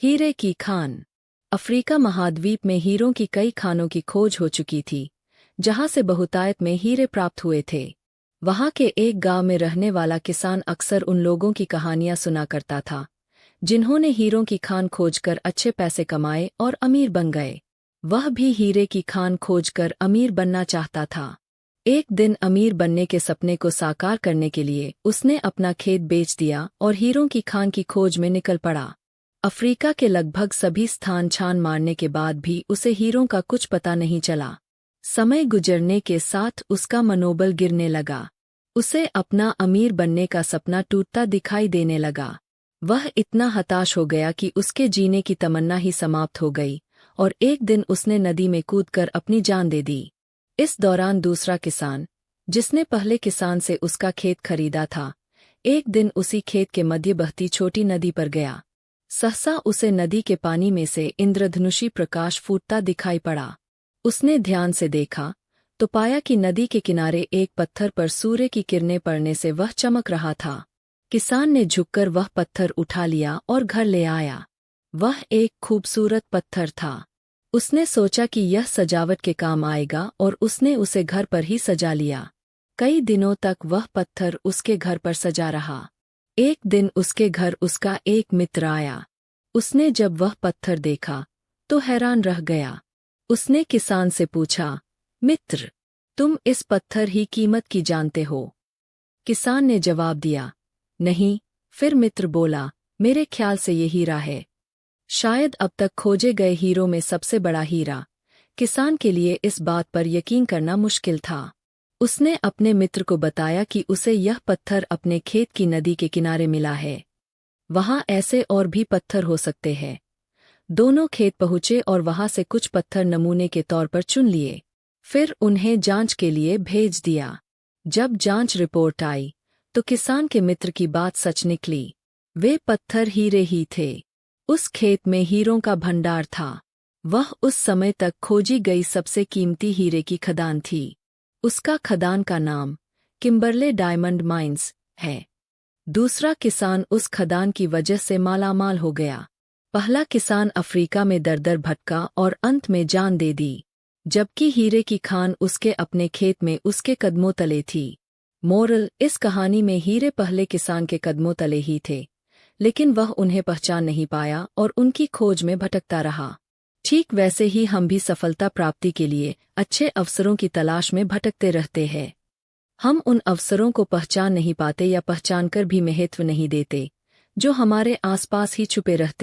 हीरे की खान। अफ्रीका महाद्वीप में हीरों की कई खानों की खोज हो चुकी थी, जहां से बहुतायत में हीरे प्राप्त हुए थे। वहां के एक गांव में रहने वाला किसान अक्सर उन लोगों की कहानियां सुना करता था, जिन्होंने हीरों की खान खोजकर अच्छे पैसे कमाए और अमीर बन गए। वह भी हीरे की खान खोजकर अमीर बनना चाहता था। एक दिन अमीर बनने के सपने को साकार करने के लिए उसने अपना खेत बेच दिया और हीरों की खान की खोज में निकल पड़ा। अफ्रीका के लगभग सभी स्थान छान मारने के बाद भी उसे हीरों का कुछ पता नहीं चला। समय गुजरने के साथ उसका मनोबल गिरने लगा। उसे अपना अमीर बनने का सपना टूटता दिखाई देने लगा। वह इतना हताश हो गया कि उसके जीने की तमन्ना ही समाप्त हो गई और एक दिन उसने नदी में कूदकर अपनी जान दे दी। इस दौरान दूसरा किसान, जिसने पहले किसान से उसका खेत खरीदा था, एक दिन उसी खेत के मध्य बहती छोटी नदी पर गया। सहसा उसे नदी के पानी में से इंद्रधनुषी प्रकाश फूटता दिखाई पड़ा। उसने ध्यान से देखा तो पाया कि नदी के किनारे एक पत्थर पर सूर्य की किरणें पड़ने से वह चमक रहा था। किसान ने झुककर वह पत्थर उठा लिया और घर ले आया। वह एक खूबसूरत पत्थर था। उसने सोचा कि यह सजावट के काम आएगा और उसने उसे घर पर ही सजा लिया। कई दिनों तक वह पत्थर उसके घर पर सजा रहा। एक दिन उसके घर उसका एक मित्र आया। उसने जब वह पत्थर देखा तो हैरान रह गया। उसने किसान से पूछा, मित्र, तुम इस पत्थर ही कीमत की जानते हो? किसान ने जवाब दिया, नहीं। फिर मित्र बोला, मेरे ख्याल से ये हीरा है, शायद अब तक खोजे गए हीरों में सबसे बड़ा हीरा। किसान के लिए इस बात पर यकीन करना मुश्किल था। उसने अपने मित्र को बताया कि उसे यह पत्थर अपने खेत की नदी के किनारे मिला है। वहां ऐसे और भी पत्थर हो सकते हैं। दोनों खेत पहुंचे और वहां से कुछ पत्थर नमूने के तौर पर चुन लिए। फिर उन्हें जांच के लिए भेज दिया। जब जांच रिपोर्ट आई तो किसान के मित्र की बात सच निकली। वे पत्थर हीरे ही थे। उस खेत में हीरों का भंडार था। वह उस समय तक खोजी गई सबसे कीमती हीरे की खदान थी। उसका खदान का नाम किम्बरले डायमंड माइंस है। दूसरा किसान उस खदान की वजह से मालामाल हो गया। पहला किसान अफ्रीका में दर-दर भटका और अंत में जान दे दी, जबकि हीरे की खान उसके अपने खेत में उसके कदमों तले थी। मोरल, इस कहानी में हीरे पहले किसान के कदमों तले ही थे, लेकिन वह उन्हें पहचान नहीं पाया और उनकी खोज में भटकता रहा। ठीक वैसे ही हम भी सफलता प्राप्ति के लिए अच्छे अवसरों की तलाश में भटकते रहते हैं। हम उन अवसरों को पहचान नहीं पाते या पहचान कर भी महत्व नहीं देते, जो हमारे आसपास ही छुपे रहते